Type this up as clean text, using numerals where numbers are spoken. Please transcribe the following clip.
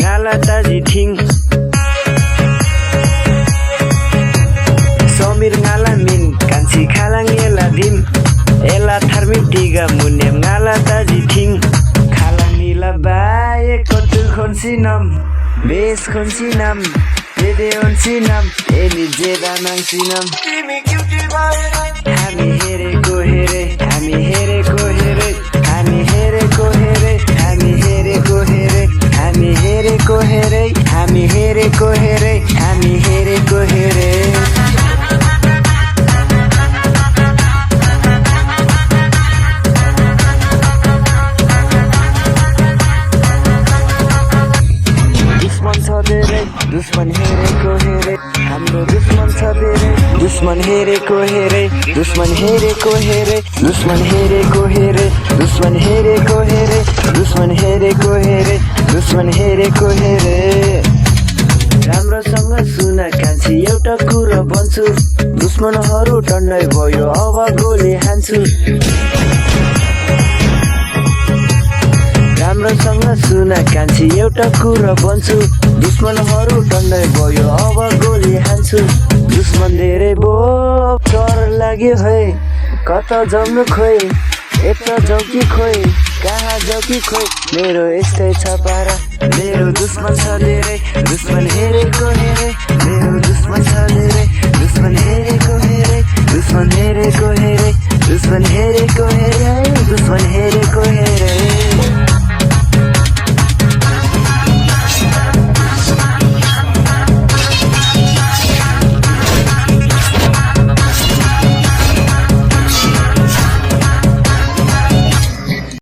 ngala taji thing Somir ngala min kansi khalang ela dim ela tharmi tiga munem ngala taji thing khalang nila bae kotu khonsinam bes khonsinam dede onsinam eni jeda nangsinam हामी हेरेको हेरे हामी हेरेको हेरे हामी हेरेको हेरे हामी हेरेको हेरे हामी हेरेको हेरे हामी हेरेको हेरे हामी हेरेको हेरे दुश्मन छ धेरै दुश्मन हेरेको हेरे हाम्रो दुश्मन छ धेरै दुश्मन हेरेको हेरे दुश्मन हेरेको हेरे दुश्मन हेरेको हेरे दुश्मन हेरेको हेरे दुश्मन हेरेको हेरे दुश्मन हेरेको हेरे राम्रोसँग सुन कान्छी एउटा कुरा भन्छु दुश्मनहरू टन्नै भयो अब गोली हान्छु राम्रोसँग सुन कान्छी एउटा कुरा भन्छु दुश्मनहरू टन्नै भयो अब गोली हान्छु दुश्मन धेरै भो डर लाग्यो है कता जाउनु खोइ यता जाउ कि खोइ कहाँ जाउ कि खोइ मेरो यस्तै छ पारा मेरो दुश्मन छ धेरै दुश्मन हेरेको हेरे मेरो दुश्मन छ धेरै दुश्मन हेरेको हेरे दुश्मन हेरेको हेरे दुश्मन हेरेको